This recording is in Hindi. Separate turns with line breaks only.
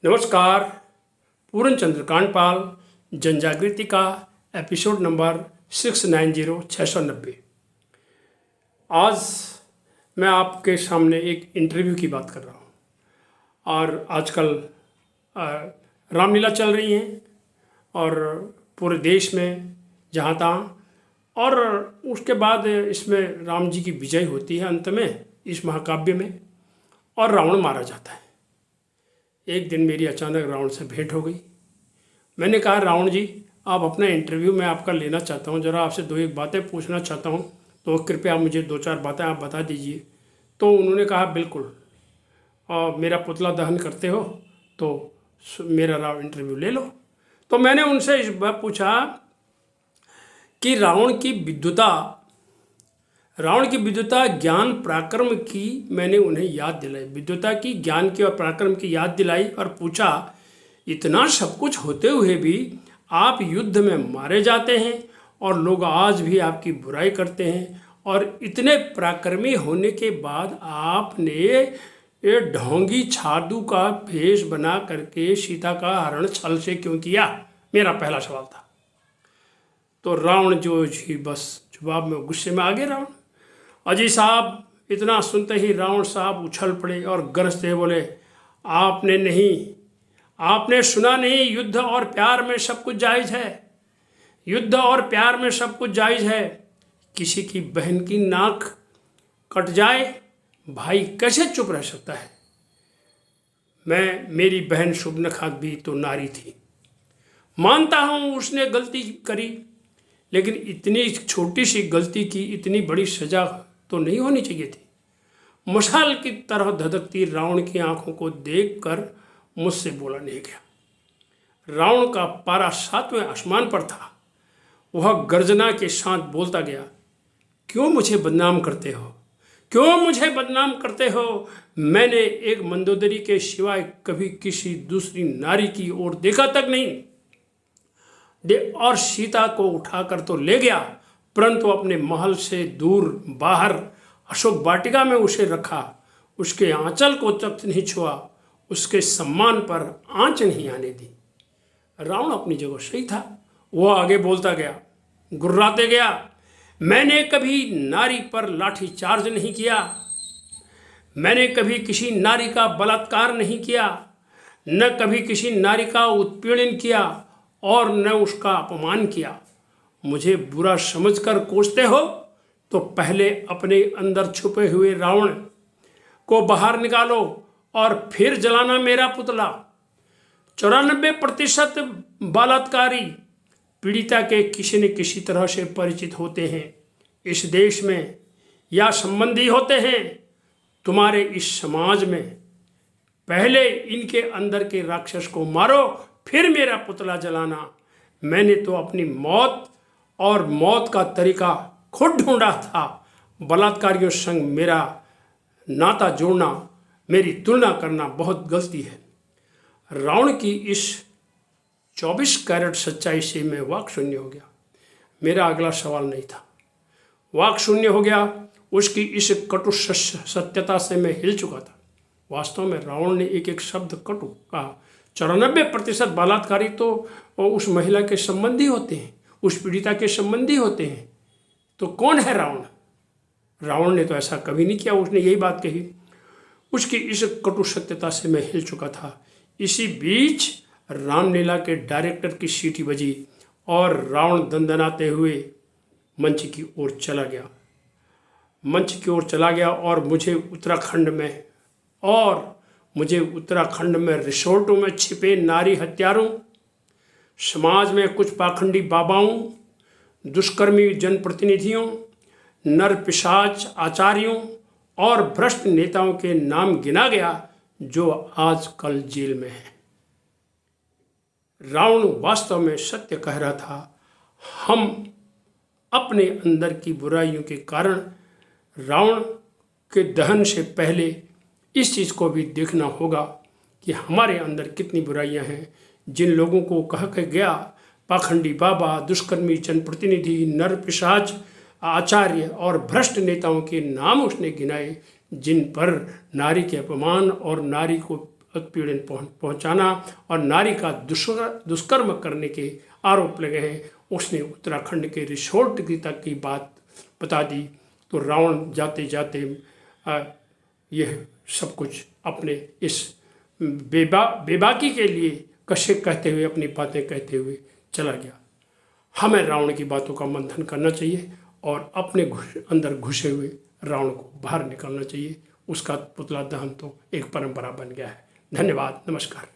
नमस्कार। पूर्ण चंद्र कांडपाल जनजागृति का एपिसोड नंबर 690 आज मैं आपके सामने एक इंटरव्यू की बात कर रहा हूँ। और आजकल रामलीला चल रही हैं और पूरे देश में जहाँ तहाँ, और उसके बाद इसमें राम जी की विजय होती है अंत में इस महाकाव्य में, और रावण मारा जाता है। एक दिन मेरी अचानक रावण से भेंट हो गई। मैंने कहा, रावण जी, आप अपना इंटरव्यू मैं आपका लेना चाहता हूँ, ज़रा आपसे दो एक बातें पूछना चाहता हूँ, तो कृपया मुझे दो चार बातें आप बता दीजिए। तो उन्होंने कहा, बिल्कुल, और मेरा पुतला दहन करते हो तो मेरा इंटरव्यू ले लो। तो मैंने उनसे इस बात पूछा कि रावण की विद्वता ज्ञान पराक्रम की मैंने उन्हें याद दिलाई, विद्वता की, ज्ञान की और पराक्रम की याद दिलाई, और पूछा, इतना सब कुछ होते हुए भी आप युद्ध में मारे जाते हैं और लोग आज भी आपकी बुराई करते हैं, और इतने पराक्रमी होने के बाद आपने ये ढोंगी छादू का भेष बना करके सीता का हरण छल से क्यों किया? मेरा पहला सवाल था। तो रावण जो जी बस जवाब में गुस्से में आ गए रावण। अजी साहब, इतना सुनते ही रावण साहब उछल पड़े और गरजते बोले, आपने सुना नहीं, युद्ध और प्यार में सब कुछ जायज़ है, युद्ध और प्यार में सब कुछ जायज़ है। किसी की बहन की नाक कट जाए, भाई कैसे चुप रह सकता है? मेरी बहन शुभनखा भी तो नारी थी, मानता हूँ उसने गलती करी, लेकिन इतनी छोटी सी गलती की इतनी बड़ी सजा तो नहीं होनी चाहिए थी। मशाल की तरह धधकती रावण की आंखों को देखकर मुझसे बोला नहीं गया। रावण का पारा 7वें आसमान पर था। वह गर्जना के साथ बोलता गया, क्यों मुझे बदनाम करते हो, क्यों मुझे बदनाम करते हो? मैंने एक मंदोदरी के सिवाय कभी किसी दूसरी नारी की ओर देखा तक नहीं, और सीता को उठाकर तो ले गया, परंतु अपने महल से दूर बाहर अशोक वाटिका में उसे रखा, उसके आंचल को तक नहीं छुआ, उसके सम्मान पर आंच नहीं आने दी। रावण अपनी जगह सही था। वह आगे बोलता गया, गुर्राते गया, मैंने कभी नारी पर लाठी चार्ज नहीं किया, मैंने कभी किसी नारी का बलात्कार नहीं किया, न कभी किसी नारी का उत्पीड़न किया और न उसका अपमान किया। मुझे बुरा समझकर कोसते हो तो पहले अपने अंदर छुपे हुए रावण को बाहर निकालो और फिर जलाना मेरा पुतला। 94% बलात्कारी पीड़िता के किसी न किसी तरह से परिचित होते हैं इस देश में, या संबंधी होते हैं तुम्हारे इस समाज में। पहले इनके अंदर के राक्षस को मारो, फिर मेरा पुतला जलाना। मैंने तो अपनी मौत का तरीका खुद ढूंढा था। बलात्कारियों संग मेरा नाता जोड़ना, मेरी तुलना करना बहुत गलती है। रावण की इस 24 कैरेट सच्चाई से मैं वाक शून्य हो गया। मेरा अगला सवाल नहीं था, वाक शून्य हो गया। उसकी इस कटु सत्यता से मैं हिल चुका था। वास्तव में रावण ने एक एक शब्द कटु कहा। 94% बलात्कारी तो उस महिला के संबंधी होते हैं, उस पीड़िता के संबंधी होते हैं। तो कौन है रावण? रावण ने तो ऐसा कभी नहीं किया, उसने यही बात कही। उसकी इस कटु सत्यता से मैं हिल चुका था। इसी बीच रामलीला के डायरेक्टर की सीटी बजी और रावण दंदनाते हुए मंच की ओर चला गया और मुझे उत्तराखंड में रिसोर्टों में छिपे नारी हत्यारों, समाज में कुछ पाखंडी बाबाओं, दुष्कर्मी जनप्रतिनिधियों, नर पिशाच आचार्यों और भ्रष्ट नेताओं के नाम गिना गया जो आजकल जेल में हैं। रावण वास्तव में सत्य कह रहा था। हम अपने अंदर की बुराइयों के कारण रावण के दहन से पहले इस चीज़ को भी देखना होगा कि हमारे अंदर कितनी बुराइयां हैं। जिन लोगों को कहा गया पाखंडी बाबा, दुष्कर्मी जनप्रतिनिधि, नर पिशाच आचार्य और भ्रष्ट नेताओं के नाम उसने गिनाए, जिन पर नारी के अपमान और नारी को उत्पीड़न पहुंचाना और नारी का दुष्कर्म करने के आरोप लगे हैं। उसने उत्तराखंड के रिसोर्ट की तक की बात बता दी। तो रावण जाते जाते यह सब कुछ अपने इस बेबाकी के लिए कश्यप कहते हुए, अपनी बातें कहते हुए चला गया। हमें रावण की बातों का मंथन करना चाहिए और अपने अंदर घुसे हुए रावण को बाहर निकालना चाहिए। उसका पुतला दहन तो एक परंपरा बन गया है। धन्यवाद, नमस्कार।